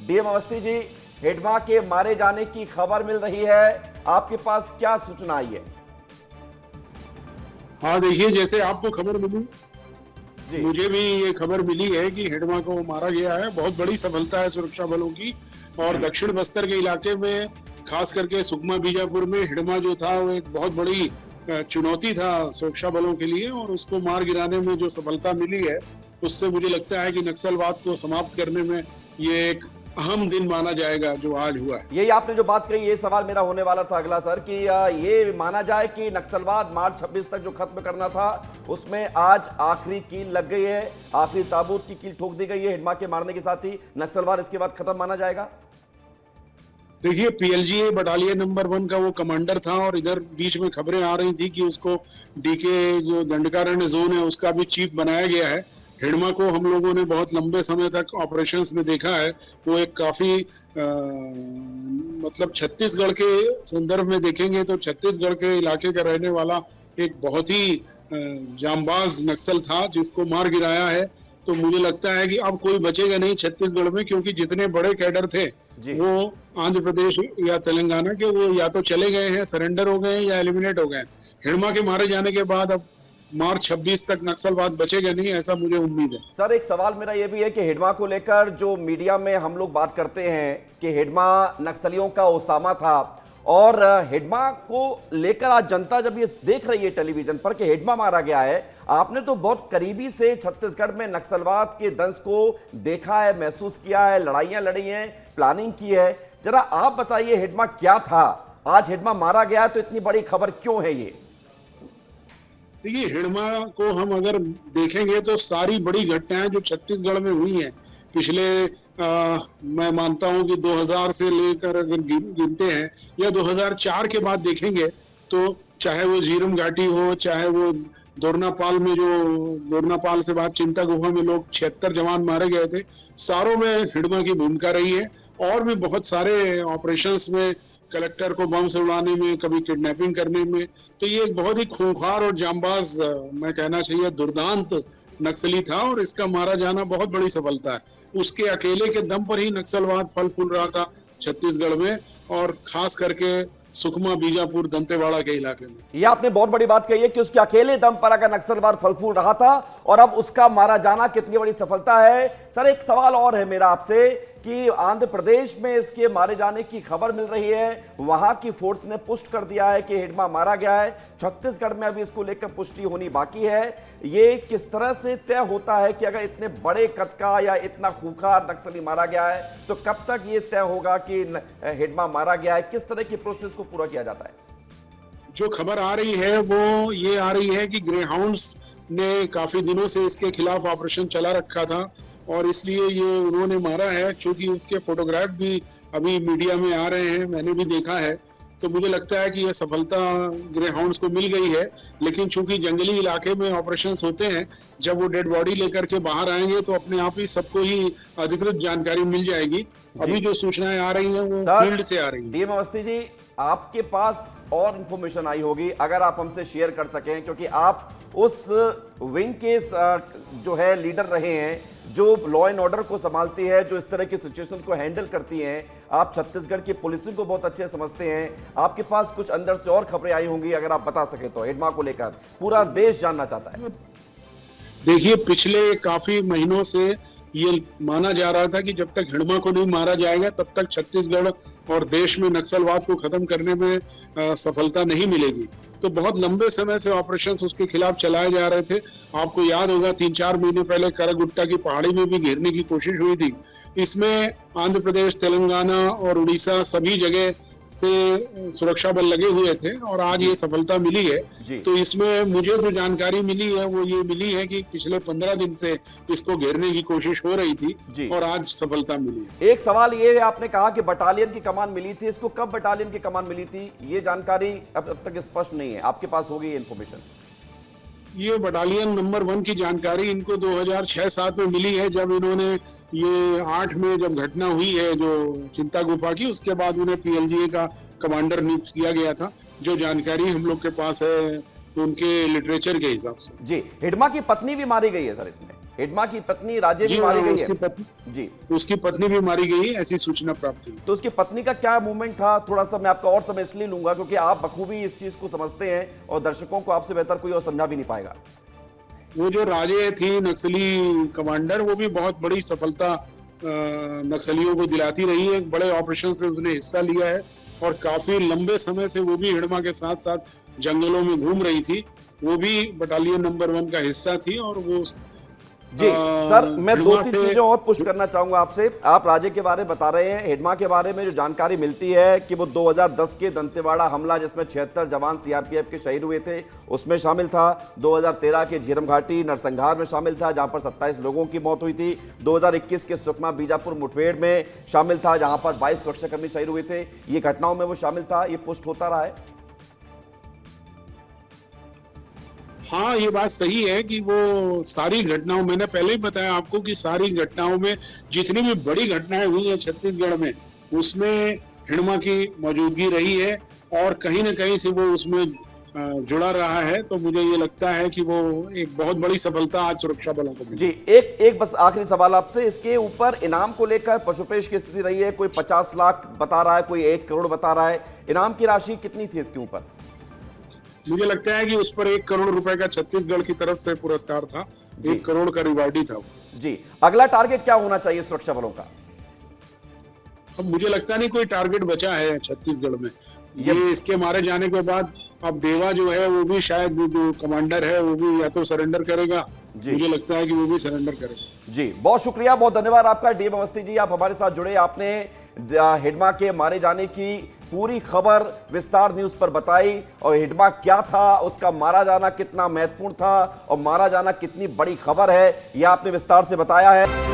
DM Awasthi ji, Hidma के मारे जाने की खबर मिल रही है, आपके पास क्या सूचना आई है? हाँ देखिए, जैसे आपको खबर मिली, जी मुझे भी ये खबर मिली है कि हिडमा को मारा गया है। बहुत बड़ी सफलता है सुरक्षा बलों की। और जी दक्षिण बस्तर के इलाके में, खास करके सुकमा बीजापुर में हिडमा जो था वो एक बहुत बड़ी चुनौती था सुरक्षा बलों के लिए, और उसको मार गिराने में जो सफलता मिली है उससे मुझे लगता है कि नक्सलवाद को समाप्त करने में ये एक अहम दिन माना जाएगा जो आज हुआ है। यही आपने जो बात कही, ये सवाल मेरा होने वाला था अगला सर, कि ये माना जाए कि नक्सलवाद मार्च 26 तक जो खत्म करना था उसमें आज आखिरी कील लग गई है, आखिरी ताबूत की कील ठोक दी गई है हिडमा के मारने के साथ ही नक्सलवाद इसके बाद खत्म माना जाएगा। देखिए, पीएलजीए बटालियन नंबर 1 का वो कमांडर था, और इधर बीच में खबरें आ रही थी कि उसको डीके जो दंडकारण्य जोन है उसका भी चीफ बनाया गया है। हिडमा को हम लोगों ने बहुत लंबे समय तक ऑपरेशंस में देखा है। वो एक काफी मतलब छत्तीसगढ़ के संदर्भ में देखेंगे तो छत्तीसगढ़ के इलाके का रहने वाला एक बहुत ही जांबाज नक्सल था जिसको मार गिराया है। तो मुझे लगता है कि अब कोई बचेगा नहीं छत्तीसगढ़ में, क्योंकि जितने बड़े कैडर थे जी वो आंध्र प्रदेश या तेलंगाना के, वो या तो चले गए हैं, सरेंडर हो गए हैं, या एलिमिनेट हो गए हैं। हिडमा के मारे जाने के बाद अब मार्च 26 तक नक्सलवाद बचेगा नहीं, ऐसा मुझे उम्मीद है। सर, एक सवाल मेरा यह भी है कि हिडमा को लेकर जो मीडिया में हम लोग बात करते हैं कि हिडमा नक्सलियों का ओसामा था, और हिडमा को लेकर आज जनता जब ये देख रही है टेलीविजन पर कि हिडमा मारा गया है, आपने तो बहुत करीबी से छत्तीसगढ़ में नक्सलवाद के दंश को देखा है, महसूस किया है, लड़ाइयां लड़ी हैं, प्लानिंग की है। जरा आप बताइए हिडमा क्या था, आज हिडमा मारा गया तो इतनी बड़ी खबर क्यों है ये? देखिए, हिडमा को हम अगर देखेंगे तो सारी बड़ी घटनाएं जो छत्तीसगढ़ में हुई हैं पिछले मैं मानता हूं कि 2000 से लेकर अगर गिनते हैं, या 2004 के बाद देखेंगे, तो चाहे वो झीरम घाटी हो, चाहे वो दोरनापाल में जो दोरनापाल से बाद चिंता गुफा में लोग 76 जवान मारे गए थे, सारों में हिडमा की भूमिका रही है। और भी बहुत सारे ऑपरेशंस में, कलेक्टर को बम से उड़ाने में, कभी किडनैपिंग करने में। तो ये एक बहुत ही खूंखार और जांबाज, मैं कहना चाहिए दुर्दांत नक्सली था, और इसका मारा जाना बहुत बड़ी सफलता है। उसके अकेले के दम पर ही नक्सलवाद फल फूल रहा था छत्तीसगढ़ में, और खास करके सुकमा बीजापुर दंतेवाड़ा के इलाके में। यह आपने बहुत बड़ी बात कही है कि उसके अकेले दम पर अगर नक्सलवाद फल फूल रहा था, और अब उसका मारा जाना कितनी बड़ी सफलता है। सर, एक सवाल और है मेरा आपसे कि आंध्र प्रदेश में इसके मारे जाने की खबर मिल रही है, वहां की फोर्स ने पुष्ट कर दिया है कि हिडमा मारा गया है। छत्तीसगढ़ में अभी इसको लेकर पुष्टि होनी बाकी है। ये किस तरह से तय होता है कि अगर इतने बड़े कद का या इतना खूंखार नक्सली मारा गया है तो कब तक ये तय होगा कि हिडमा मारा गया है? किस तरह की प्रोसेस को पूरा किया जाता है? जो खबर आ रही है वो ये आ रही है कि ग्रेहाउंड्स ने काफी दिनों से इसके खिलाफ ऑपरेशन चला रखा था, और इसलिए ये उन्होंने मारा है। क्योंकि उसके फोटोग्राफ भी अभी मीडिया में आ रहे हैं, मैंने भी देखा है। तो मुझे लगता है कि यह सफलता ग्रेहाउंड्स को मिल गई है। लेकिन चूंकि जंगली इलाके में ऑपरेशंस होते हैं, जब वो डेड बॉडी लेकर के बाहर आएंगे तो अपने आप ही सबको ही अधिकृत जानकारी मिल जाएगी। अभी जो सूचनाएं आ रही हैं वो फील्ड से आ रही हैं। डीएम अवस्थी जी, आपके पास और इंफॉर्मेशन आई होगी, अगर आप हमसे शेयर कर सकें, क्योंकि आप उस विंग के जो है लीडर रहे हैं, जो लॉ एंड ऑर्डर को संभालती है, जो इस तरह की सिचुएशन को हैंडल करती हैं। आप छत्तीसगढ़ की पुलिसिंग को बहुत अच्छे समझते हैं, आपके पास कुछ अंदर से और खबरें आई होंगी, अगर आप बता सके तो। हिडमा को लेकर पूरा देश जानना चाहता है। देखिए, पिछले काफी महीनों से ये माना जा रहा था कि जब तक हिडमा को नहीं मारा जाएगा तब तक छत्तीसगढ़ और देश में नक्सलवाद को खत्म करने में सफलता नहीं मिलेगी। तो बहुत लंबे समय से ऑपरेशंस उसके खिलाफ चलाए जा रहे थे। आपको याद होगा 3-4 महीने पहले करगुट्टा की पहाड़ी में भी घेरने की कोशिश हुई थी। इसमें आंध्र प्रदेश, तेलंगाना और उड़ीसा सभी जगह से सुरक्षा बल लगे हुए थे, और आज ये सफलता मिली है। तो इसमें मुझे जो जानकारी मिली है वो ये मिली है कि पिछले 15 दिन से इसको घेरने की कोशिश हो रही थी, और आज सफलता मिली है। एक सवाल ये है, आपने कहा कि बटालियन की कमान मिली थी, इसको कब बटालियन की कमान मिली थी? ये जानकारी अब तक स्पष्ट नहीं है, आपके पास होगी ये इन्फॉर्मेशन? ये बटालियन नंबर 1 की जानकारी इनको 2006-07 में मिली है, जब इन्होंने ये 8 में जब घटना हुई है जो चिंता गुफा की, उसके बाद उन्हें पीएलजीए का कमांडर नियुक्त किया गया था। जो जानकारी हम लोग के पास है उनके लिटरेचर के हिसाब से। जी, हिडमा की पत्नी भी मारी गई है सर इसमें। हिडमा की पत्नी राजे जी भी मारी हाँ, गई उसकी है पत्नी जी। उसकी पत्नी भी मारी गई, ऐसी सूचना प्राप्त हुई। तो उसकी पत्नी का क्या मूवमेंट था, थोड़ा सा मैं आपका और समय इसलिए लूंगा क्योंकि आप बखूबी इस चीज को समझते हैं और दर्शकों को आपसे बेहतर कोई और समझा भी नहीं पाएगा। वो जो राजे थी नक्सली कमांडर, वो भी बहुत बड़ी सफलता नक्सलियों को दिलाती रही है। बड़े ऑपरेशंस में उसने हिस्सा लिया है और काफी लंबे समय से वो भी हिडमा के साथ साथ जंगलों में घूम रही थी। वो भी बटालियन नंबर 1 का हिस्सा थी और वो जी सर, मैं दो हिडमा तीन से चीजें और पुष्ट करना चाहूंगा आपसे। आप राजे के बारे में बता रहे हैं, हिडमा के बारे में जो जानकारी मिलती है कि वो 2010 के दंतेवाड़ा हमला जिसमें 76 जवान सीआरपीएफ के शहीद हुए थे उसमें शामिल था। 2013 के झीरम घाटी नरसंहार में शामिल था जहां पर 27 लोगों की मौत हुई थी। 2021 के सुकमा बीजापुर मुठभेड़ में शामिल था जहां पर 22 सुरक्षाकर्मी शहीद हुए थे। ये घटनाओं में वो शामिल था, ये पुष्ट होता रहा है। हाँ, ये बात सही है कि वो सारी घटनाओं, मैंने पहले ही बताया आपको कि सारी घटनाओं में जितनी भी बड़ी घटनाएं हुई हैं छत्तीसगढ़ में, उसमें हिडमा की मौजूदगी रही है और कहीं ना कहीं से वो उसमें जुड़ा रहा है। तो मुझे ये लगता है कि वो एक बहुत बड़ी सफलता आज सुरक्षा बलों को मिली। जी, एक बस आखिरी सवाल आपसे, इसके ऊपर इनाम को लेकर पशुपेश की स्थिति रही है। कोई 50 लाख बता रहा है, कोई 1 करोड़ बता रहा है। इनाम की राशि कितनी थी इसके ऊपर? मुझे लगता है कि उस पर 1 करोड़ रुपए का छत्तीसगढ़ की तरफ से पुरस्कार था। 1 करोड़ का रिवार्डी था। जी, अगला टारगेट क्या होना चाहिए सुरक्षा बलों का? अब मुझे लगता नहीं कोई टारगेट बचा है छत्तीसगढ़ में। ये इसके मारे जाने के बाद अब देवा जो है वो भी शायद जो कमांडर है वो भी या तो सरेंडर करेगा। मुझे लगता है कि वो भी सरेंडर करेगा। जी, बहुत शुक्रिया, बहुत धन्यवाद आपका डीएम अवस्थी जी, आप हमारे साथ जुड़े। आपने हिडमा के मारे जाने की पूरी खबर विस्तार न्यूज पर बताई और हिडमा क्या था, उसका मारा जाना कितना महत्वपूर्ण था और मारा जाना कितनी बड़ी खबर है, यह आपने विस्तार से बताया है।